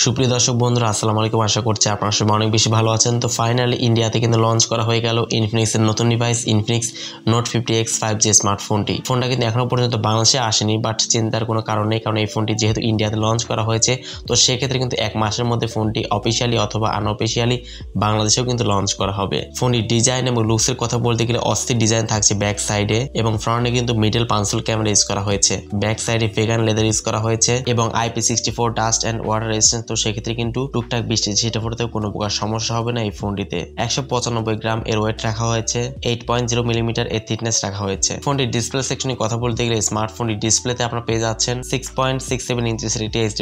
সুপ্রিয় দর্শক বন্ধুরা আসসালামু আলাইকুম। আশা করছি আপনারা সবাই অনেক বেশি ভালো আছেন। তো ফাইনালি ইন্ডিয়াতে কিন্তু লঞ্চ করা হয়ে গেল ইনফিনিক্সের নতুন device Infinix note 50X 5G স্মার্টফোনটি। ফোনটা কিন্তু এখনো পর্যন্ত বাংলাদেশে আসেনি, বাট চিন্তার কোনো কারণ নেই, কারণ এই ফোনটি যেহেতু ইন্ডিয়াতে লঞ্চ করা হয়েছে, তো সেক্ষেত্রে কিন্তু এক মাসের মধ্যে ফোনটি অফিসিয়ালি অথবা আনঅফিসিয়ালি বাংলাদেশেও কিন্তু লঞ্চ করা হবে। ফোনটির ডিজাইন এবং লুকসের কথা বলতে গেলে অস্থির ডিজাইন থাকছে ব্যাক সাইডে, এবং ফ্রন্টে কিন্তু মিডল পাঞ্চুল ক্যামেরা ইউজ করা হয়েছে। ব্যাক সাইডে ভেগান লেদার ইউজ করা হয়েছে এবং IP64 dust and water resistance. তো সেক্ষেত্রে কিন্তু টুকটাক বৃষ্টি ছিটে ফোটাতেও কোনো প্রকার সমস্যা হবে না এই ফোনটিতে। 195 গ্রাম এর ওয়েট রাখা হয়েছে, 8.0 মিলিমিটার এর থিকনেস রাখা হয়েছে। ফোনটির ডিসপ্লে সেকশনে কথা বলতে গেলে স্মার্টফোনটির ডিসপ্লেতে আপনারা পেয়ে যাচ্ছেন 6.67 ইঞ্চিসের একটি HD+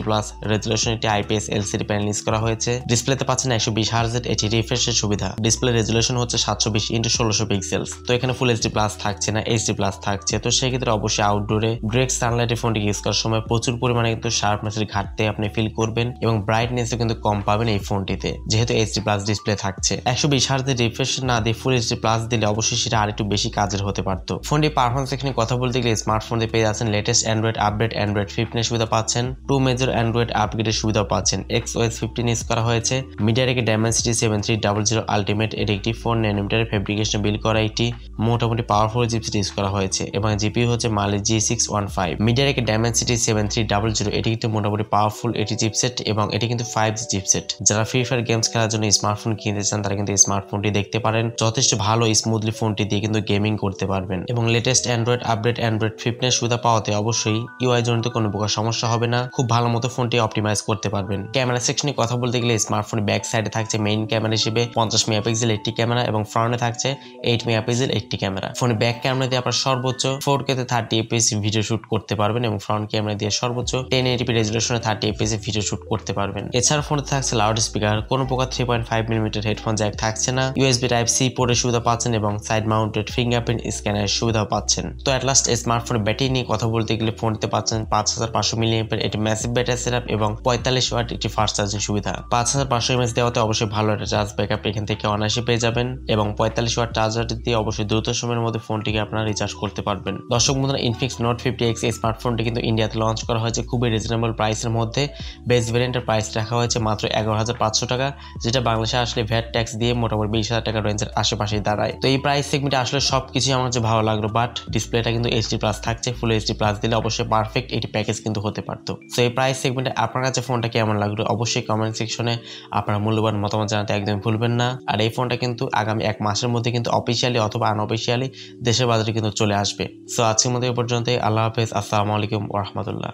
রেজুলেশন একটি IPS LCD প্যানেল ইউজ করা হয়েছে। ডিসপ্লেতে পাচ্ছেন 120 হার্জের এটি রিফ্রেশের সুবিধা। ডিসপ্লে রেজুলেশন হচ্ছে 720x1600 পিক্সেলস। তো এখানে ফুল HD+ থাকছে না, HD+ থাকছে। তো সেক্ষেত্রে অবশ্যই আউটডোরে ডিরেক্ট সানলাইটে ফোনটি ইউজ করার সময় প্রচুর পরিমাণে কিন্তু শার্পনেসের ঘাটতি আপনি ফিল করবেন এবং ব্রাইটনেসও কিন্তু কম পাবেন এই ফোনটিতে, যেহেতু HD+ ডিসপ্লে থাকছে। 120 হার্জের রিফ্রেশ না দিয়ে ফুল HD+ দিলে অবশ্যই সেটা আরেকটু বেশি কাজের হতে পারতো। ফোনটি পারফরমেন্স এখানে কথা বলতে গেলে স্মার্টফোনে পেয়ে যাচ্ছেন লেটেস্ট অ্যান্ড্রয়েড আপডেট অ্যান্ড্রয়েড 15 সুবিধা পাচ্ছেন, 2 মেজর অ্যান্ড্রয়েড আপগ্রেডের সুবিধা পাচ্ছেন। XOS 15 ইউজ করা হয়েছে। মিডিয়াটেকের Dimensity 7300 আলটিমেট এর একটি 4 ন্যানোমিটার ফেব্রিকেশন বিল্ড করা একটি মোটামুটি পাওয়ারফুল চিপসেট ইউজ করা হয়েছে, এবং জিপিইউ হচ্ছে Mali G615। মিডিয়াটেকের Dimensity 7300 এটি কিন্তু মোটামুটি পাওয়ারফুল এটি চিপসেট, এবং এটি কিন্তু 5G চিপসেট। যারা ফ্রি ফায়ার গেমস খেলার জন্য স্মার্টফোন কিনতে চান তারা কিন্তু এই স্মার্টফোনটি দেখতে পারেন। যথেষ্ট ভালো স্মুথলি ফোনটি দিয়ে কিন্তু গেমিং করতে পারবেন, এবং লেটেস্ট অ্যান্ড্রয়েড আপডেট অ্যান্ড্রয়েড 15 সুবিধা পাওয়াতে অবশ্যই UI জনিত কোনো প্রকার সমস্যা হবে না। খুব ভালো মতো ফোনটি অপটিমাইজ করতে পারবেন। ক্যামেরা সেকশনে কথা বলতে গেলে স্মার্টফোনের ব্যাক সাইডে থাকছে মেইন ক্যামেরা হিসেবে 50 মেগাপিক্সেল একটি ক্যামেরা, এবং ফ্রন্টে থাকছে 8 মেগাপিক্সেল একটি ক্যামেরা। ফোনের ব্যাক ক্যামেরা দিয়ে আপনার সর্বোচ্চ 4K তে 30 fps ভিডিও শুট করতে পারবেন, এবং ফ্রন্ট ক্যামেরা দিয়ে সর্বোচ্চ 1080p রেজুলেশনে 30 fps ভিডিও শুট করতে পারবেন। এছাড়া ফোনে থাকছে লাউড স্পিকার, কোনো প্রকার 3.5 মিলিমিটার হেডফোন জ্যাক থাকছে না। USB Type-C পোর্টের সুবিধা পাচ্ছেন, এবং সাইড মাউন্টেড ফিঙ্গারপ্রিন্ট স্ক্যানারের সুবিধাও পাচ্ছেন। তো এট লাস্ট স্মার্টফোনের ব্যাটারি নিয়ে কথা বলতে গেলে ফোনটিতে পাচ্ছেন 5500 মিলিঅ্যাম্পিয়ার একটি ম্যাসিভ ব্যাটারি সেটআপ এবং 45 ওয়াট একটি ফাস্ট চার্জিং সুবিধা। 5500 mAh দেওয়াতে অবশ্যই ভালো একটা চার্জ ব্যাকআপ এখান থেকে অনায়াসে পেয়ে যাবেন, এবং 45 ওয়াট চার্জার দিয়ে অবশ্যই দ্রুত সময়ের মধ্যে ফোনটিকে আপনারা রিচার্জ করতে পারবেন। দর্শক বন্ধুরা, ইনফিনিক্স নোট 50X এই স্মার্টফোনটি কিন্তু ইন্ডিয়াতে লঞ্চ করা হয়েছে খুবই রিজনেবল প্রাইসের মধ্যে। বেস ভেরিয়েন্টের প্রাইস রাখা হয়েছে মাত্র 11,500 টাকা, যেটা বাংলাদেশে আসলে ভ্যাট ট্যাক্স দিয়ে মোটামুটি 20,000 টাকা রেঞ্জের আশেপাশেই দাঁড়ায়। তো এই প্রাইস সেগমেন্টে আসলে সবকিছু আমার কাছে ভালো লাগলো, বাট ডিসপ্লেটা কিন্তু HD+ থাকছে। ফুল HD+ দিলে অবশ্যই পারফেক্ট এটি প্যাকেজ কিন্তু হতে পারতো। সো এই প্রাইস সেগমেন্টে আপনার কাছে ফোনটা কেমন লাগলো অবশ্যই কমেন্ট সেকশনে আপনার মূল্যবান মতামত জানাতে একদম ভুলবেন না। আর এই ফোনটা কিন্তু আগামী এক মাসের মধ্যে কিন্তু অফিসিয়ালি অথবা আনঅফিসিয়ালি দেশের বাজারে কিন্তু চলে আসবে। সো আজকের মধ্যে এই পর্যন্তই। আল্লাহ হাফেজ, আসসালামু আলাইকুম ওয়া রাহমাতুল্লাহ।